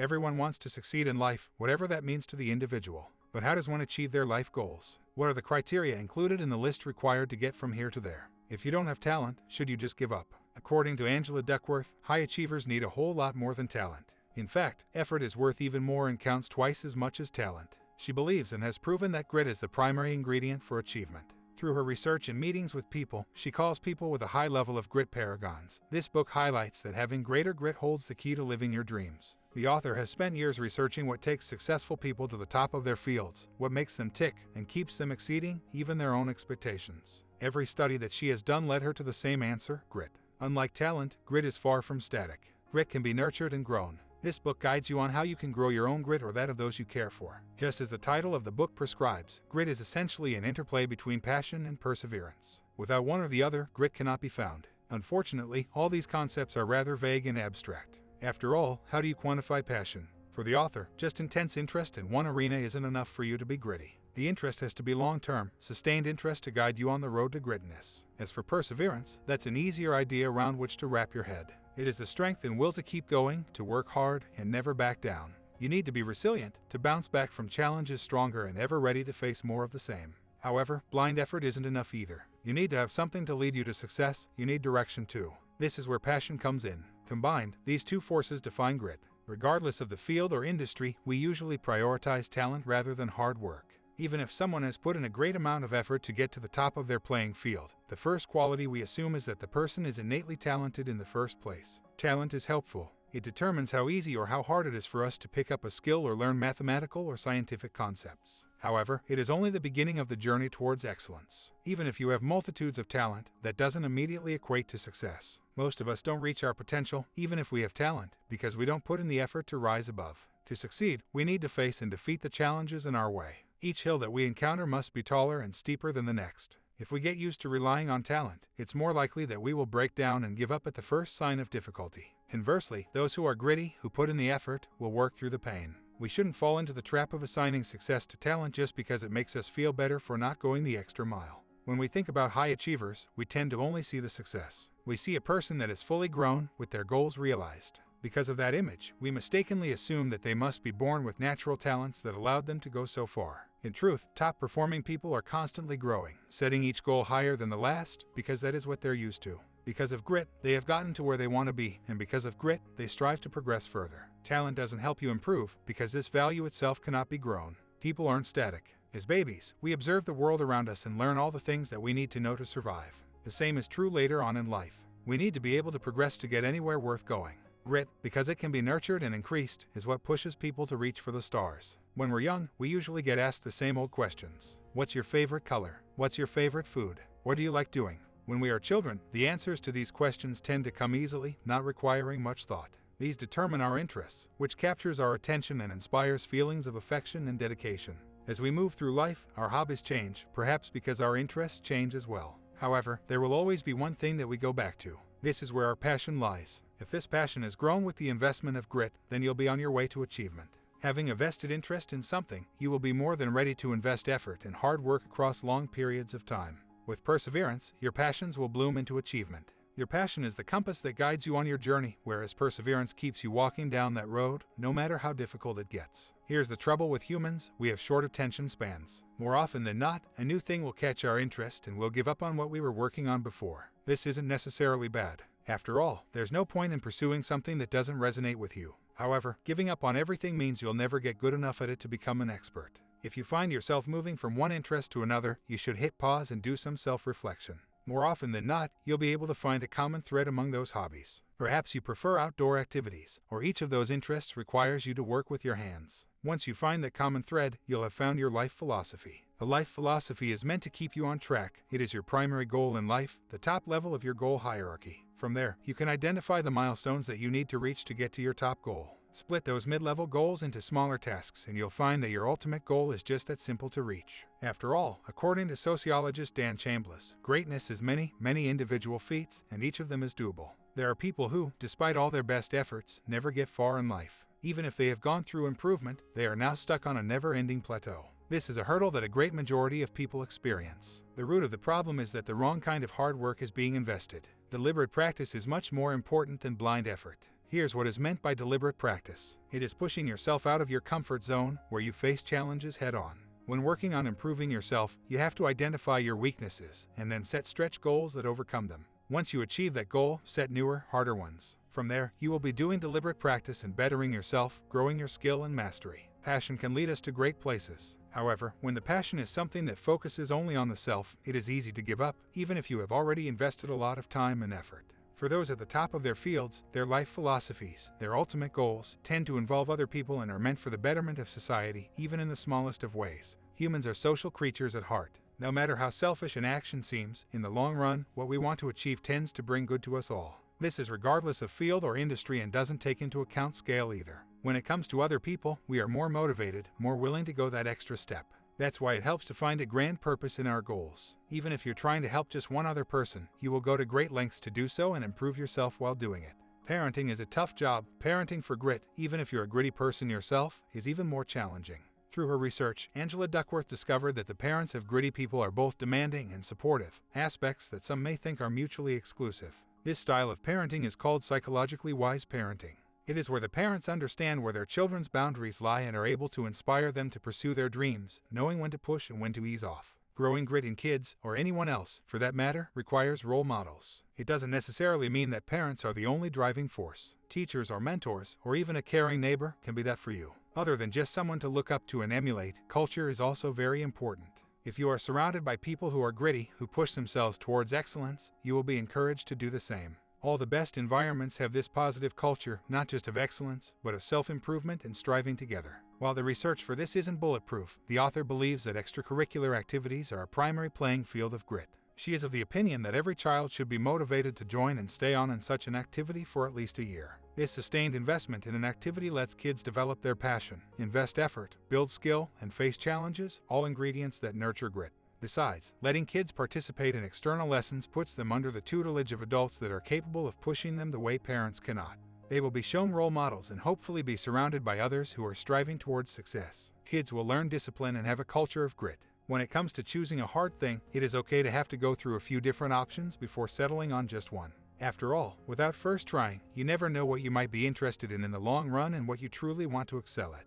Everyone wants to succeed in life, whatever that means to the individual. But how does one achieve their life goals? What are the criteria included in the list required to get from here to there? If you don't have talent, should you just give up? According to Angela Duckworth, high achievers need a whole lot more than talent. In fact, effort is worth even more and counts twice as much as talent. She believes and has proven that grit is the primary ingredient for achievement. Through her research and meetings with people, she calls people with a high level of grit paragons. This book highlights that having greater grit holds the key to living your dreams. The author has spent years researching what takes successful people to the top of their fields, what makes them tick, and keeps them exceeding even their own expectations. Every study that she has done led her to the same answer: grit. Unlike talent, grit is far from static. Grit can be nurtured and grown. This book guides you on how you can grow your own grit or that of those you care for. Just as the title of the book prescribes, grit is essentially an interplay between passion and perseverance. Without one or the other, grit cannot be found. Unfortunately, all these concepts are rather vague and abstract. After all, how do you quantify passion? For the author, just intense interest in one arena isn't enough for you to be gritty. The interest has to be long-term, sustained interest to guide you on the road to grittiness. As for perseverance, that's an easier idea around which to wrap your head. It is the strength and will to keep going, to work hard, and never back down. You need to be resilient, to bounce back from challenges stronger and ever ready to face more of the same. However, blind effort isn't enough either. You need to have something to lead you to success, you need direction too. This is where passion comes in. Combined, these two forces define grit. Regardless of the field or industry, we usually prioritize talent rather than hard work. Even if someone has put in a great amount of effort to get to the top of their playing field, the first quality we assume is that the person is innately talented in the first place. Talent is helpful. It determines how easy or how hard it is for us to pick up a skill or learn mathematical or scientific concepts. However, it is only the beginning of the journey towards excellence. Even if you have multitudes of talent, that doesn't immediately equate to success. Most of us don't reach our potential, even if we have talent, because we don't put in the effort to rise above. To succeed, we need to face and defeat the challenges in our way. Each hill that we encounter must be taller and steeper than the next. If we get used to relying on talent, it's more likely that we will break down and give up at the first sign of difficulty. Conversely, those who are gritty, who put in the effort, will work through the pain. We shouldn't fall into the trap of assigning success to talent just because it makes us feel better for not going the extra mile. When we think about high achievers, we tend to only see the success. We see a person that is fully grown, with their goals realized. Because of that image, we mistakenly assume that they must be born with natural talents that allowed them to go so far. In truth, top-performing people are constantly growing, setting each goal higher than the last, because that is what they're used to. Because of grit, they have gotten to where they want to be, and because of grit, they strive to progress further. Talent doesn't help you improve, because this value itself cannot be grown. People aren't static. As babies, we observe the world around us and learn all the things that we need to know to survive. The same is true later on in life. We need to be able to progress to get anywhere worth going. Grit, because it can be nurtured and increased, is what pushes people to reach for the stars. When we're young, we usually get asked the same old questions. What's your favorite color? What's your favorite food? What do you like doing? When we are children, the answers to these questions tend to come easily, not requiring much thought. These determine our interests, which captures our attention and inspires feelings of affection and dedication. As we move through life, our hobbies change, perhaps because our interests change as well. However, there will always be one thing that we go back to. This is where our passion lies. If this passion is grown with the investment of grit, then you'll be on your way to achievement. Having a vested interest in something, you will be more than ready to invest effort and hard work across long periods of time. With perseverance, your passions will bloom into achievement. Your passion is the compass that guides you on your journey, whereas perseverance keeps you walking down that road, no matter how difficult it gets. Here's the trouble with humans: we have short attention spans. More often than not, a new thing will catch our interest and we'll give up on what we were working on before. This isn't necessarily bad. After all, there's no point in pursuing something that doesn't resonate with you. However, giving up on everything means you'll never get good enough at it to become an expert. If you find yourself moving from one interest to another, you should hit pause and do some self-reflection. More often than not, you'll be able to find a common thread among those hobbies. Perhaps you prefer outdoor activities, or each of those interests requires you to work with your hands. Once you find that common thread, you'll have found your life philosophy. A life philosophy is meant to keep you on track. It is your primary goal in life, the top level of your goal hierarchy. From there, you can identify the milestones that you need to reach to get to your top goal. Split those mid-level goals into smaller tasks and you'll find that your ultimate goal is just that simple to reach. After all, according to sociologist Dan Chambliss, greatness is many, many individual feats, and each of them is doable. There are people who, despite all their best efforts, never get far in life. Even if they have gone through improvement, they are now stuck on a never-ending plateau. This is a hurdle that a great majority of people experience. The root of the problem is that the wrong kind of hard work is being invested. Deliberate practice is much more important than blind effort. Here's what is meant by deliberate practice. It is pushing yourself out of your comfort zone, where you face challenges head-on. When working on improving yourself, you have to identify your weaknesses and then set stretch goals that overcome them. Once you achieve that goal, set newer, harder ones. From there, you will be doing deliberate practice and bettering yourself, growing your skill and mastery. Passion can lead us to great places. However, when the passion is something that focuses only on the self, it is easy to give up, even if you have already invested a lot of time and effort. For those at the top of their fields, their life philosophies, their ultimate goals, tend to involve other people and are meant for the betterment of society, even in the smallest of ways. Humans are social creatures at heart. No matter how selfish an action seems, in the long run, what we want to achieve tends to bring good to us all. This is regardless of field or industry and doesn't take into account scale either. When it comes to other people, we are more motivated, more willing to go that extra step. That's why it helps to find a grand purpose in our goals. Even if you're trying to help just one other person, you will go to great lengths to do so and improve yourself while doing it. Parenting is a tough job. Parenting for grit, even if you're a gritty person yourself, is even more challenging. Through her research, Angela Duckworth discovered that the parents of gritty people are both demanding and supportive, aspects that some may think are mutually exclusive. This style of parenting is called psychologically wise parenting. It is where the parents understand where their children's boundaries lie and are able to inspire them to pursue their dreams, knowing when to push and when to ease off. Growing grit in kids, or anyone else, for that matter, requires role models. It doesn't necessarily mean that parents are the only driving force. Teachers or mentors, or even a caring neighbor, can be that for you. Other than just someone to look up to and emulate, culture is also very important. If you are surrounded by people who are gritty, who push themselves towards excellence, you will be encouraged to do the same. All the best environments have this positive culture, not just of excellence, but of self-improvement and striving together. While the research for this isn't bulletproof, the author believes that extracurricular activities are a primary playing field of grit. She is of the opinion that every child should be motivated to join and stay on in such an activity for at least a year. This sustained investment in an activity lets kids develop their passion, invest effort, build skill, and face challenges, all ingredients that nurture grit. Besides, letting kids participate in external lessons puts them under the tutelage of adults that are capable of pushing them the way parents cannot. They will be shown role models and hopefully be surrounded by others who are striving towards success. Kids will learn discipline and have a culture of grit. When it comes to choosing a hard thing, it is okay to have to go through a few different options before settling on just one. After all, without first trying, you never know what you might be interested in the long run and what you truly want to excel at.